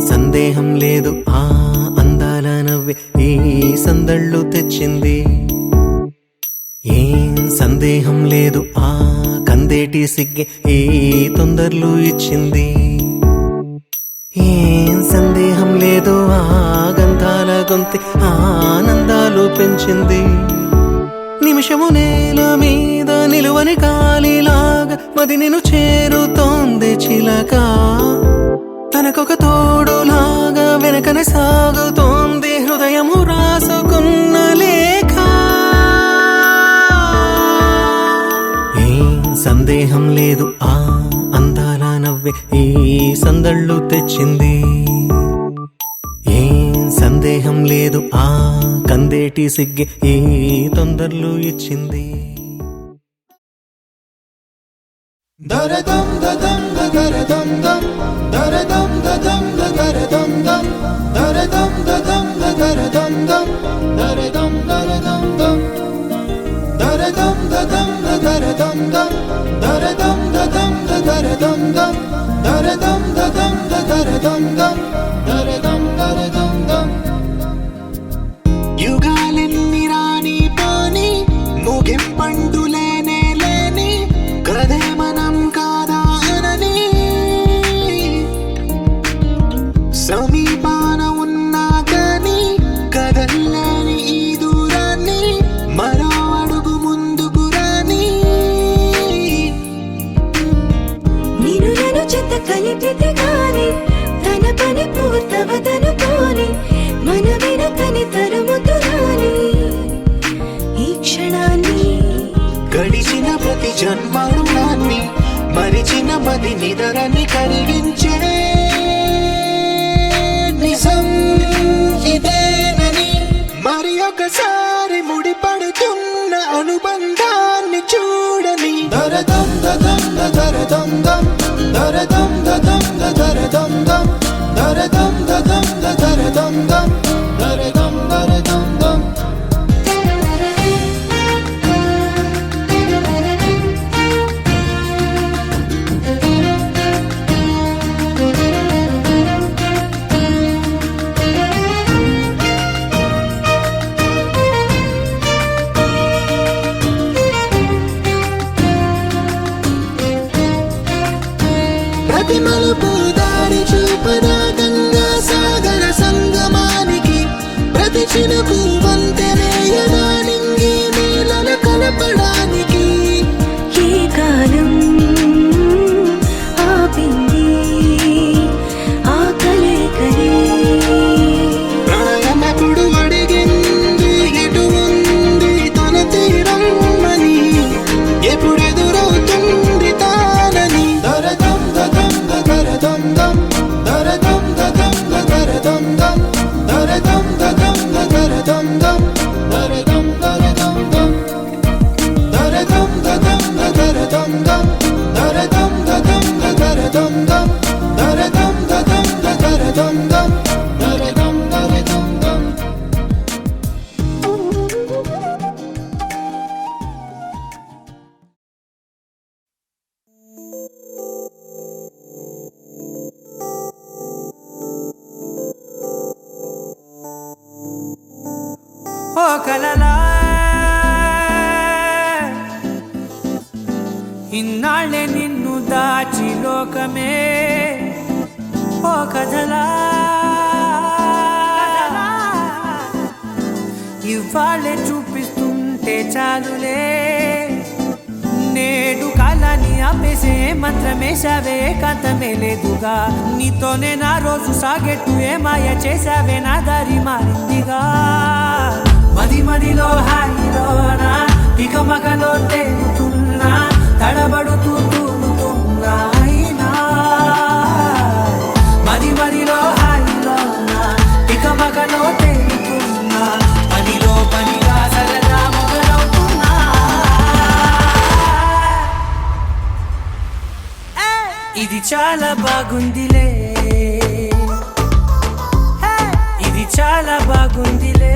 సందేహం లేదు ఆ అందాల నవ్వే ఈ సందళ్ళు తెచ్చింది. ఏం సందేహం లేదు ఆ కందేటి సిగ్గే ఈ తొందరలు ఇచ్చింది. ఏం సందేహం లేదు ఆ గంధాల గొంతె ఆనందాలు పెంచింది. నిమిషము నేల మీద నిలువని గాలిలాగా మది నిన్ను చేరుతోంది చిలక. తనకొక తోడులాగా వెనకనే సాగుతోంది హృదయము రాసుకున్న లేఖ. ఏం సందేహం లేదు ఆ అందాల నవ్వే ఈ సందళ్ళు తెచ్చింది. ఏం సందేహం లేదు ఆ కందేటి సిగ్గే ఈ తొందరలు ఇచ్చింది. దరదం దదం దరదం దం దరదం దదం దరదం దం దరదం దదం దరదం దం దరదం దరదం దం దరదం దదం దరదం దం దరదం దదం దరదం దం దరదం దదం దరదం దం దరదం దరదం దం. యుగాలెన్ని రాని పాని ముగింపండు లేనే లేని కదే మనం కాదా అనని సమీపాన ఉన్నా కానీ కదల్లేని ఈ దూరాన్ని మరో అడుగు ముందుకు రాని. నిన్ను నన్ను చెత్త కలిపితే గాని తన పని పూర్తవదనుకోని మన వెనకని తరుము ప్రతి జన్మరుణాన్ని మరిచిన మది నిదరని కరిగించే నిజం ఇదేనని మరి ఒకసారి ముడిపడుతున్న అనుబంధాన్ని చూడని దరదం దదం దరదం దం దరదం దదం దరదం దం దరదం దదం దరదం దం దరదం దరదం దం ప్రతి మలుపు దారి చూపదా గంగా సాగర సంగమానికి ప్రతి చినుకు వంతెనేయదా నింగి నీలన కలపడానికి ఈ కాలం ఆపింది ఆ కలయికని ప్రాయమకుడు అడిగింది ఎటు ఉంది తన తీరమ్మని ఎప్పుడెదురవుతుంది తానని దరదం దదం దరదం దం దరదం దదం దరదం దం దరదం దదం దరదం దం దరదం దరదం దం దరదం దదం దరదం దం దరదం దదం దరదం దం దరదం దదం దరదం దం దరదం దరదం దం ఓ కలలా ఇన్నాళ్ళే నిన్ను దాచి లోకమే ఓ కథలా ఇవాళ్ళే చూపిస్తుంటే చాలులే నేడు కాలాన్ని ఆపేసే మంత్రమేశావే కాంతమే లేదుగా నీతోనే నా రోజు సాగెట్టు ఏ మాయ చేశావే నా దారి మారిందిగా మది మదిలో హాయిలోనా ఇక మగలో తేలుతున్నా తడబడుతూ తూలుతున్నా అయినా మది మదిలో హాయిలోనా ఇక మగలో తేలుతున్నా పనిలో పనిగా సరదా మొదలవుతున్నా ఇది చాలా బాగుందిలే ఇది చాలా బాగుందిలే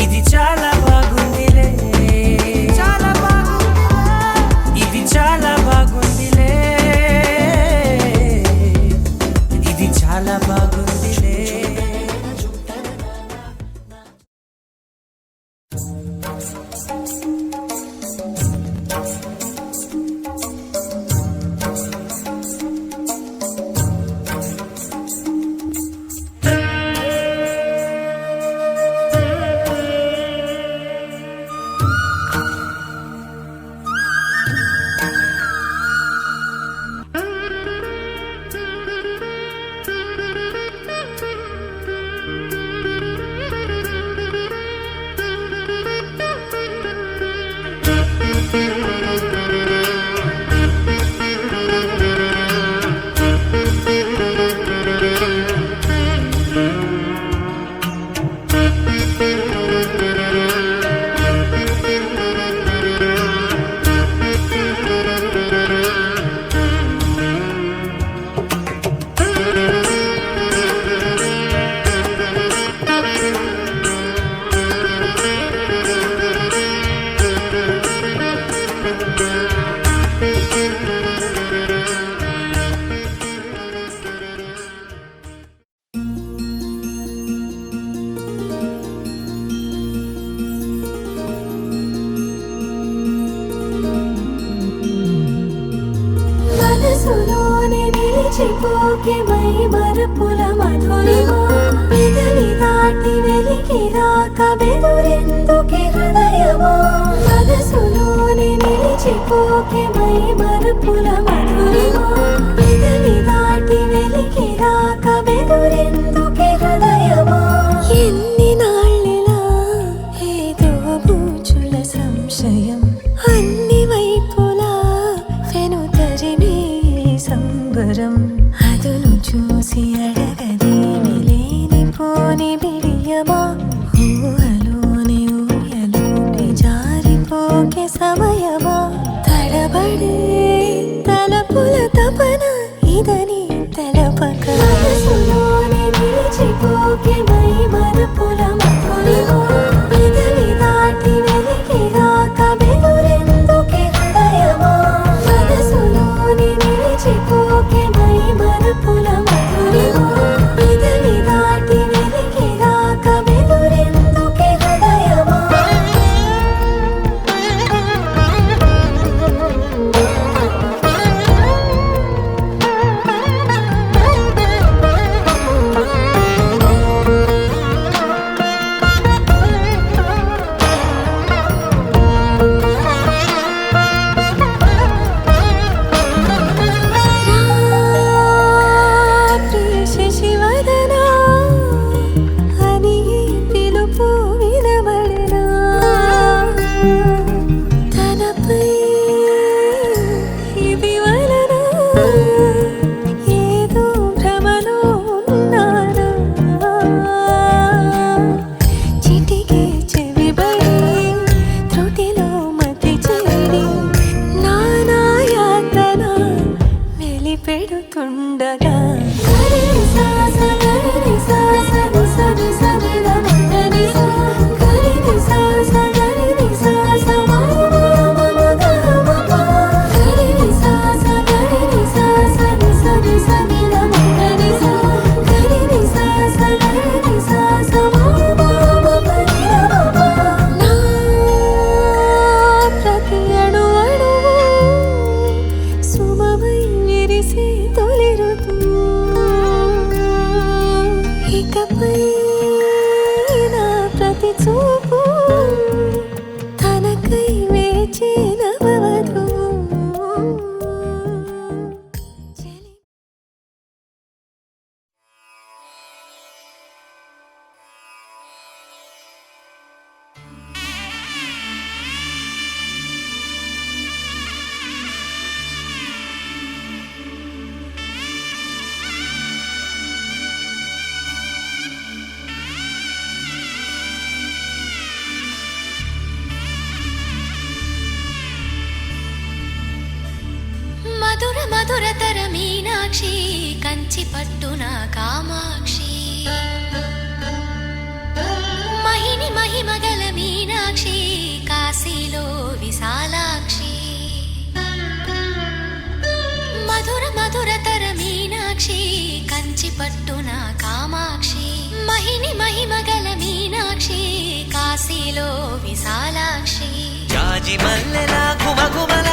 ఇది చాలా బాగుందిలే చాలా బాగుందిలే ఇది చాలా బాగుందిలే ఇది చాలా బాగుందిలే మరిచిపోకే మై మరపుల మధురిమా పెదవి దాటి వెలికి రాక బెదురెందుకే హృదయమా మనసులోనే నిలిచిపోకే మై మరపుల మధురిమా పెదవి దాటి వెలికి రాక బెదురెందుకే హృదయమా ఎన్ని నాళ్ళిలా ఏదో బూచుల వరం అదును చూసి అడగదేమి లేనిపోని బిడియమా ఊహలోని ఊయలోకి జారిపోకే సమయమా తడబడే తలపుల తపన ఇదని తెలపక మనసులోని నిలిచిపోకే మై మరపుల మధురిమా పెదవి దాటి వెలికి రాక బెదురెందుకే హృదయమా మనసులోని నిలిచిపోకే మై మరపుల మధురిమా పెదవి దాటి వెలికి రాక బెదురెందుకే హృదయమా శశివదనా అని పిలుపు వినబడనా తనపై ఇది వలన ఏదో భ్రమలో ఉన్నానా చిటికే చెవిబడి త్రుటిలో మతి చేరి నానా యాతన వెలిపెడుతుండగా ప్రతి అణు అణువు సుమమై విరిసే తొలి ఋతువు ఇకపై నా ప్రతి చూపు తనకై వేచి నవవధువు మధుర మధురతర మీనాక్షి కంచి పట్టున కామాక్షి మహిని మహిమగల మీనాక్షి కాశీలో విశాలాక్షి మధుర మధురతర మీనాక్షి కంచి పట్టున కామాక్షి మహిని మహిమగల మీనాక్షి కాశీలో విశాలాక్షి జాజి మల్లెల గుమగుమల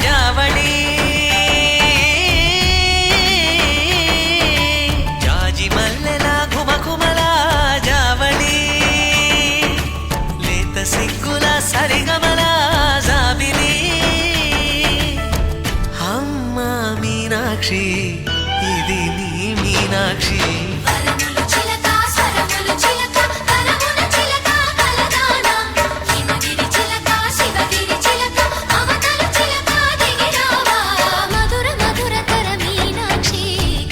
జావళి జాజి మల్లెల గుమగుమల జావళి లేత సిగ్గుల సరిగమల జాబిలి అమ్మ మీనాక్షి ఇది నీ మీనాక్షి వరములు చిలక స్వరములు చిలక కరమున చిలక కలదానా హిమగిరి చిలక శివగిరి చిలక అవతల చిలక దిగిరావా మధుర మధురతర మీనాక్షి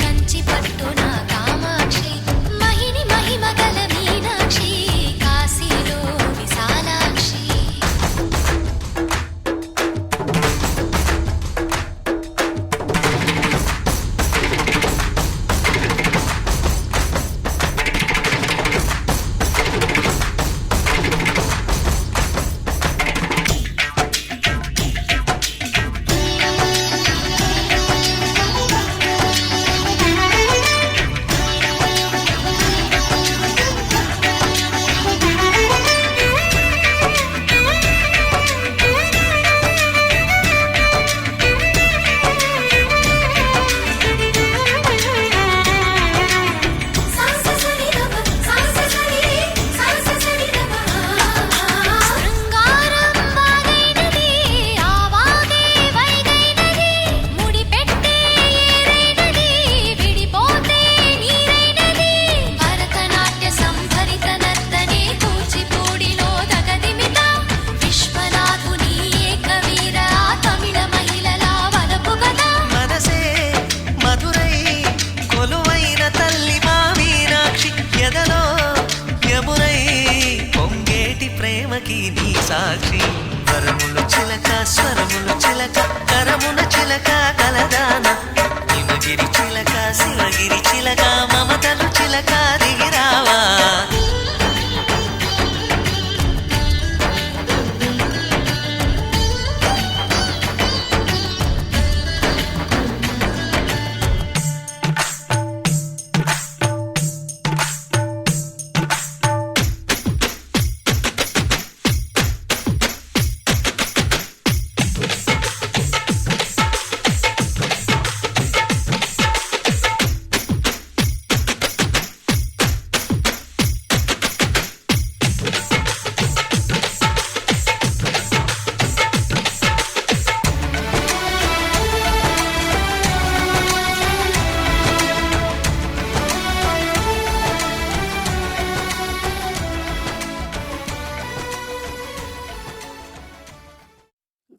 కంచి పట్టున కామాక్షి మహిని మహిమగల మీనాక్షి కాశీలో విశాలాక్షి స్వరములు చిలక కరమున చిలక కలదాన హిమగిరి చిలక శివగిరి చిలక మమతలు చిలక దిగిరావా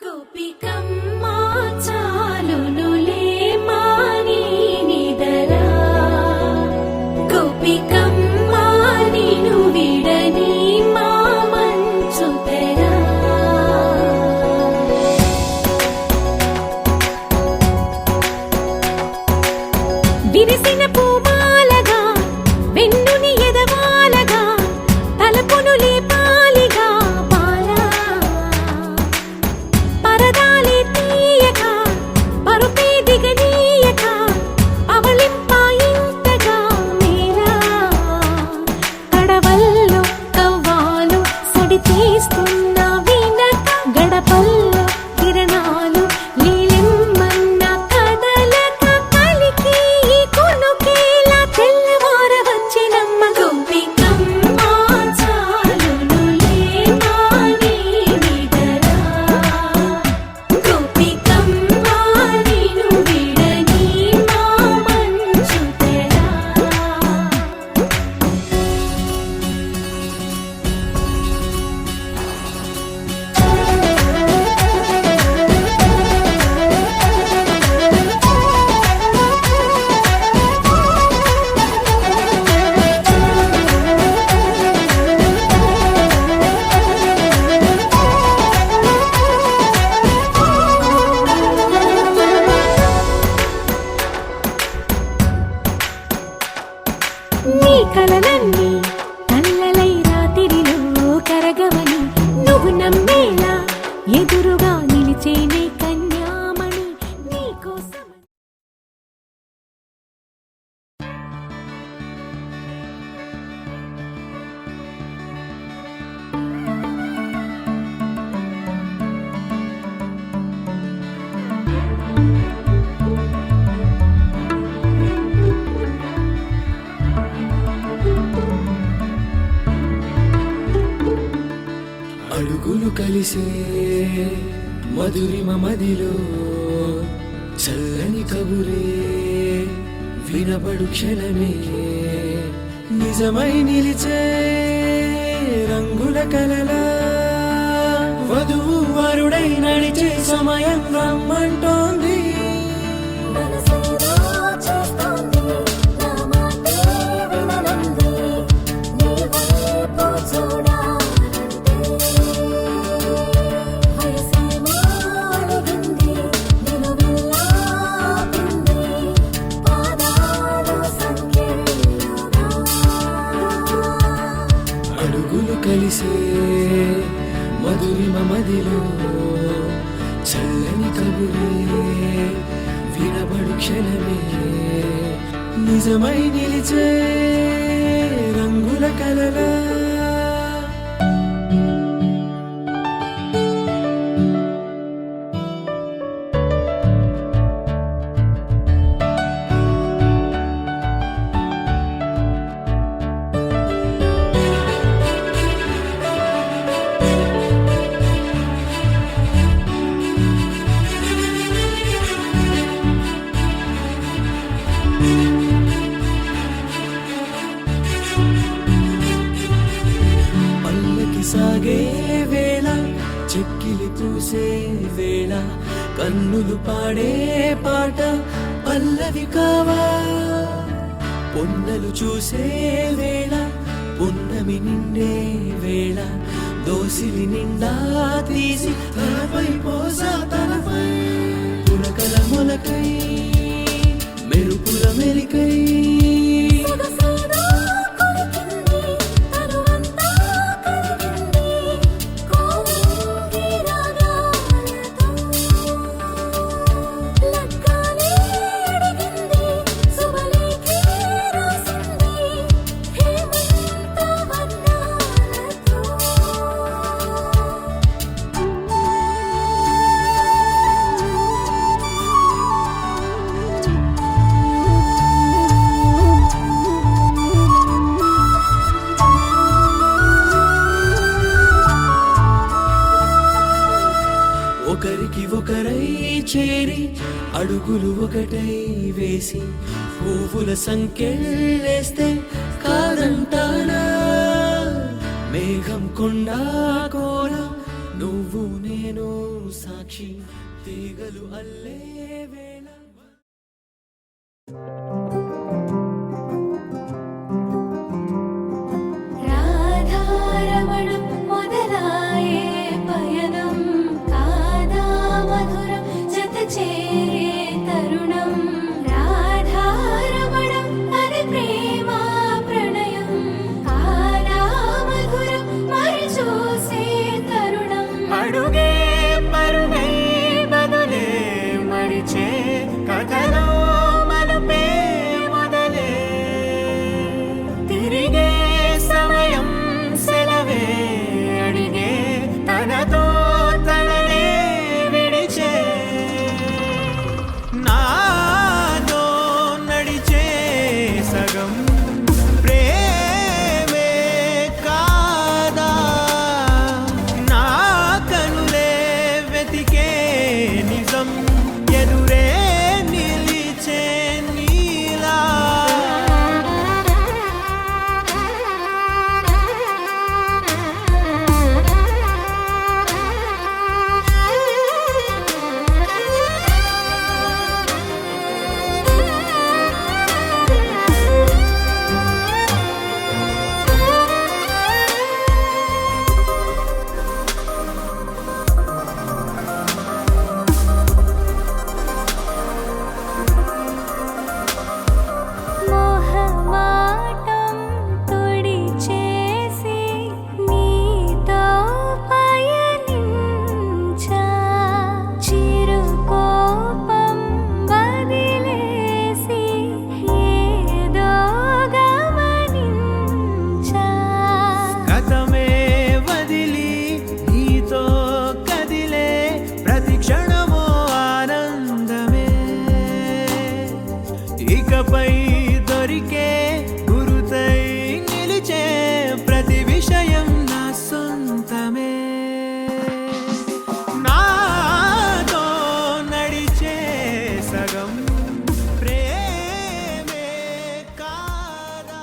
గోపికమ్మ చాలునులే మాని నిదరా గోపికమ్మ నిను విడని మా మంచుతెరా విరిసిన పూమాలగా వెన్నుని ఎదవాలగా తలపును లేపాలిగా పాలా పరదాలి తీయక పరుపే దిగనీయక అవలింపాయింతగా మేలా కడవల్లో కవ్వాలు సడి చేస్తున్న వినక గడపల్లో కిరణాలు నీలిమ్మన్న కదలక కలికి కొనుకేలా తెల్లవార వచ్చినమ్మ గోపికమ్మ చాలునులే మాని నిదరా గోపికమ్మ నిను విడని మా మంచుతెరా నీ కలలన్నీ కళ్ళలై రాత్రిలో కరగవని నువ్వు నమ్మేలా ఎదురుగా నిలిచేనే కన్యామణి నీకోసం అడుగులు కలిసే మధురిమ మదిలో చల్లని కబురే వినబడు క్షణమే నిజమై నిలిచే రంగుల కలలా వధువు వరుడై నడిచే సమయం రమ్మంటోంది మనసేదో చేస్తోంది నా మాటే విననంది నీ వైపు చూడాలంటే వయసేమో అడిగింది నిన్ను వెళ్ళాపింది పాదాలు సంఖ్యలుగా అడుగులు కలిసే మధురిమ మదిలో చల్లని కబురే వినబడు క్షణమే నిజమై నిలిచే రంగుల కలలా సాగే వేళ చెక్కిలి పూసే వేళ కన్నులు పాడే పాట పల్లవి కావా పొన్నలు చూసే వేళ పున్నమి నిండే వేళ దోసిలి నిండా తీసి తనపై పోసా తనపై పులకల మొలకై మెరుపుల మెరికై సగసగా కొలికింది తనువంతా కరిగింది కోవింది రాగాలతో లగ్గాలే అడిగింది శుభలేఖే రాసింది హేమంత వర్ణాలతో ఒకరికి ఒకరై చేరి అడుగులు ఒకటై వేసి పువ్వుల సంకెళ్ళేస్తే కాదంటానా మేఘం కొండా కోర నువ్వు నేను సాక్షి తీగలు అల్లే వేళ రాధారమణం మొదలాయే పయనం కాదా మధురం జత చేరే తరుణం రాధారమణం అది ప్రేమ ప్రణయం కాదా మధురం మరి చూసే తరుణం అడుగే పరుగై బదులే మరిచే కథలో మలుపే మొదలే తిరిగే సమయం సెలవే అడిగే తనతో తననే విడిచే నాతో నడిచే సగం ప్రేమే కాదా నా కనులే వెతికే నిజం ఎదురే నిలిచే నీలా మోహమాటం తొడి చేసి నీతో పయనించా చిరుకోపం వదిలేసి ఏదో గమనించా గతమే వదిలి నీతో కదిలే ప్రతి క్షణమో ఆనందమే ఇకపై దొరికే గురుతై నిలిచే ప్రతి విషయం నా సొంతమే నాతో నడిచే సగం ప్రేమే కాదా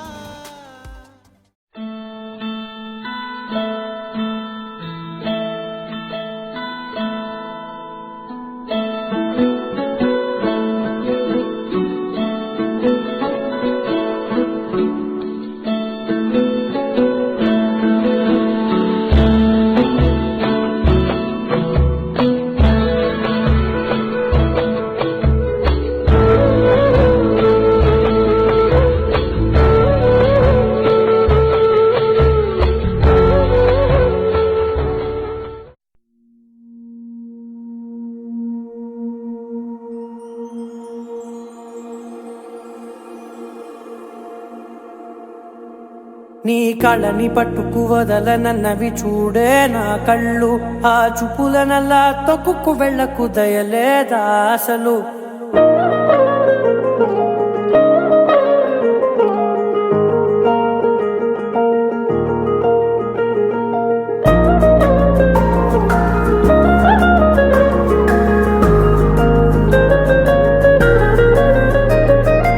నీ కళని పట్టుకు వదలనన్నవి చూడే నా కళ్ళు ఆ చూపులనల్లా తొక్కుకు వెళ్ళకు దయలేదా అసలు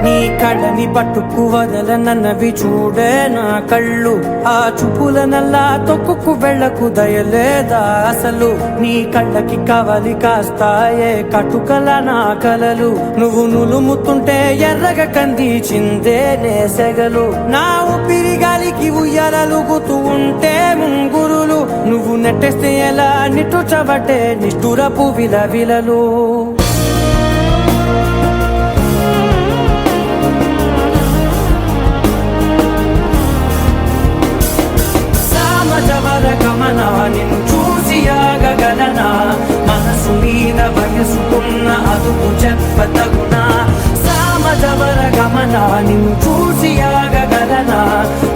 నీ కళ్ళని పట్టుకు వదలనన్నవి చూడే నా కళ్ళు ఆ చూపులనల్లా తొక్కుకు వెళ్ళకు దయలేదా అసలు నీ కళ్ళకి కవలి కాస్తాయే కటుకల నా కలలు నువ్వు నులుముతుంటే ఎర్రగ కంది చిందే నేసెగలు నా ఊపిరి గాలికి ఉయ్యాలలుగుతూ ఉంటే ముంగురులు నువ్వు నెట్టేస్తే ఎలా నిట్టుచబట్టే నిష్ఠురపు విలవిలలు గమన నిన్ను చూసి ఆగగలనా మనసు మీద వయసుకున్న అదుపు చెప్పతగునా సామజవర గమన నిన్ను చూసి ఆగగలనా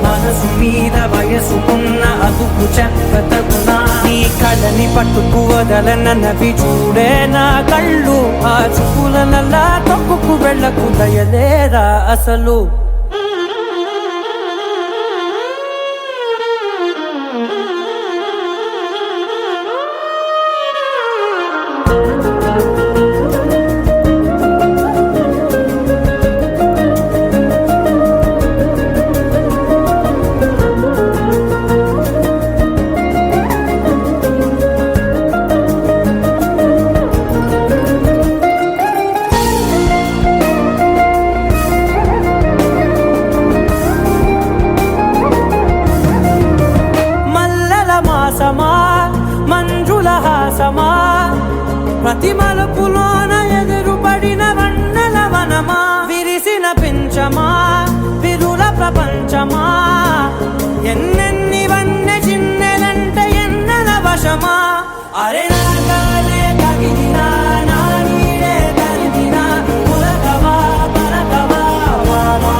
మనసు మీద వయసుకున్న అదుపు చెప్పతగునా నీ కళ్ళని పట్టుకు వదలనన్నవి చూడే నా కళ్ళు ఆ చూపులనల్లా తొక్కుకు వెళ్ళకు దయలేరా అసలు మంజుల హాసమా ప్రతి మలుపులోన ఎదురుపడిన వన్నెల వనమా విరిసిన పించమా విరుల ప్రపంచమా ఎన్నెన్ని వన్నె చిన్నెలంటే ఎన్నెల వశమా అరే నాగాలే కగిదినా నా నీడే కలిదినా పులకవా పలకవా వామా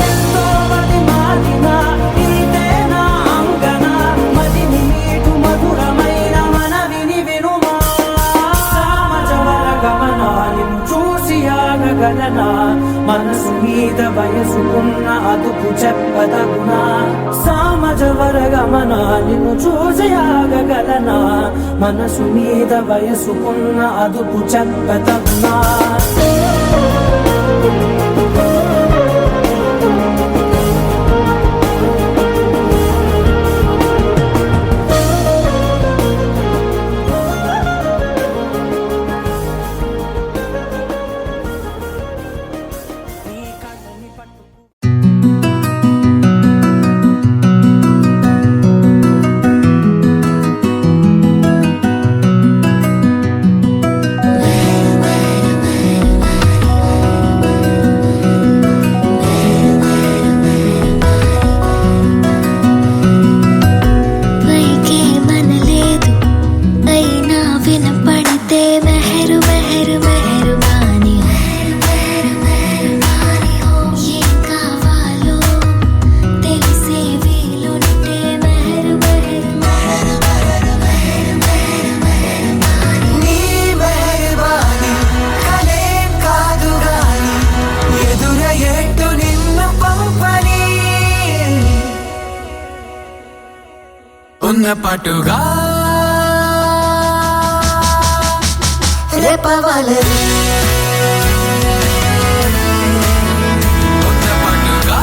ఎంతో మది మాదినా ఇంతేనా అంగన మదిని మీటు మధురమైన మనవిని వినుమా సామజవర గమన నిన్ను చూసి ఆగగలనా మనసు మీద వయసుకున్న అదుపు చెప్పదగునా సామజవర గమన నిన్ను చూసి ఆగగలనా మనసు మీద వయసుకున్న అదుపు చెప్పదగునా ఉన్న పట్టుగా రేపవలె ఉన్న పట్టుగా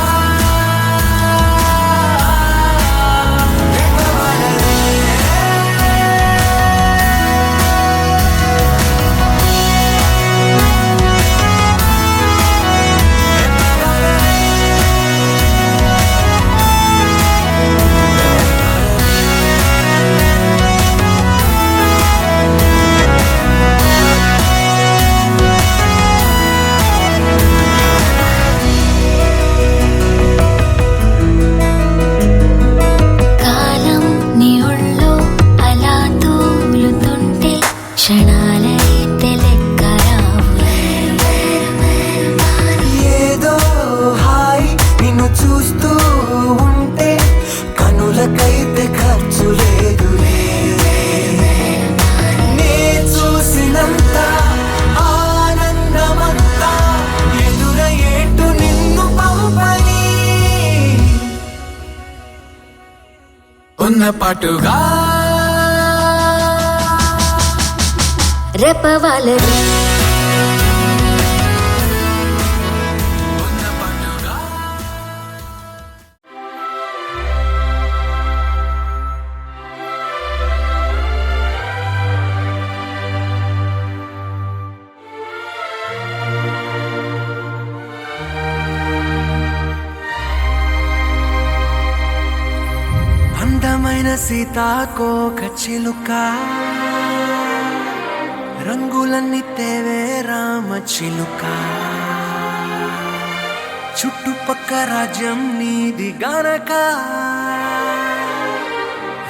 క్షణాలైతే లెక్కరావు ఏదో హాయ్ నిన్ను చూస్తూ ఉంటే కనులకైతే ఖర్చు లేదు నే చూసినంత ఆనందమంతా ఎదురయ్యేట్టు నిన్ను పంపని ఉన్న పట్టుగా రేపవలె పుట్టిన సీతాకోక చిలుక రంగులన్నీ తేవే రామ చిలుక చుట్టుపక్క రాజ్యం నీది గనక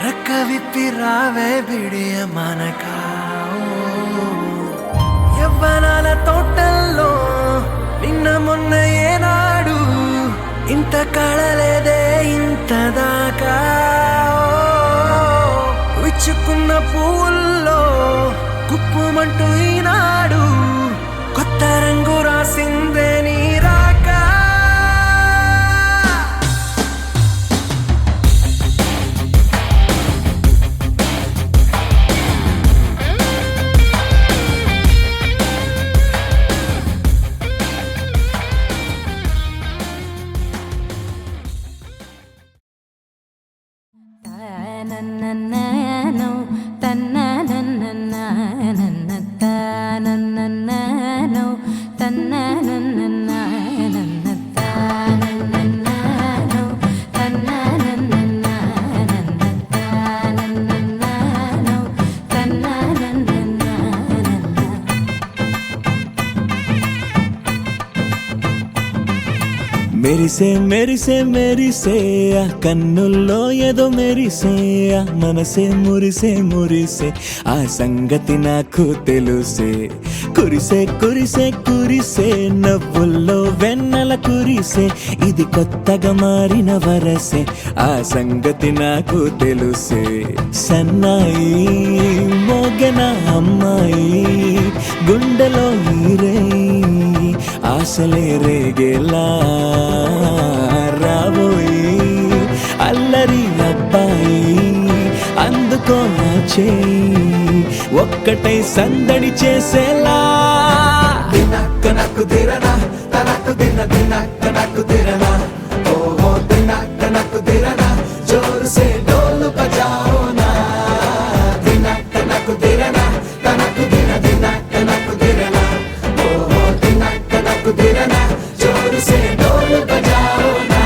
రెక్క విప్పి రావే బిడియ మనక యవ్వనాల తోటల్లో నిన్న మొన్న ఏనాడు ఇంత కళలేదే ఇంత దాకా విచ్చుకున్న పూల్లో కుప్పుమంటూ ఈనాడు కొత్త రంగు రాసిందే నీ రాక నన్నన్ననో తన్ననన్ననన్నన్ననో తన్ననన్ననన్నన్ననో తన్ననన్ననన్నన్ననో తన్ననన్ననన్ననో మెరిసే మెరిసే మెరిసే ఆ కన్నుల్లో ఏదో మెరిసే ఆ మనసే మురిసే మురిసే ఆ సంగతి నాకు తెలుసే కురిసే కురిసే కురిసే నవ్వుల్లో వెన్నెల కురిసే ఇది కొత్తగా మారిన వరసే ఆ సంగతి నాకు తెలుసే సన్నాయి మోగన అమ్మాయి గుండెలో ఈరే ఆశలే రేగేలా రాబోయి అల్లరి అబ్బాయి అందుకో నా చేయి ఒక్కటై సందడి చేసేలా దినక్క నక్కు దిరనా తనకు దిన దినక్క నక్కు దిరనా ఓహో దినక్క నక్కు దిరనా జోరు సే డోలు బజాओ నా దినక్క నక్కు దిరనా తనకు దిన దినక్క నక్కు దిరనా ఓహో దినక్క నక్కు దిరనా జోరు సే డోలు బజాओ నా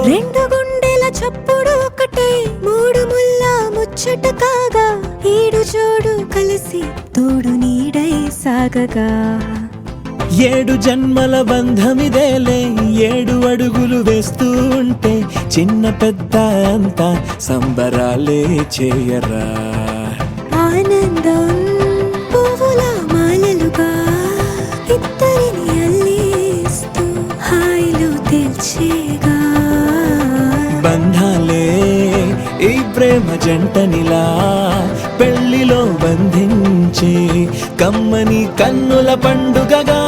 రెండు గుండెల చప్పుడు ఒకటే మూడు ముల్ల ముచ్చట కాగా ఏడు జోడు కలిసి తోడు నీడై సాగగా ఏడు జన్మల బంధమిదేలే ఏడు అడుగులు వేస్తూ ఉంటే చిన్న పెద్ద అంతా సంబరాలే చేయరా ఆనందం పువ్వుల మాలలుగా ఇద్దరిని అల్లేస్తూ హాయిలో తెల్చేగా బంధాలే ఈ ప్రేమ జంటనిలా పెళ్లిలో బంధించి కమ్మని కన్నుల పండుగగా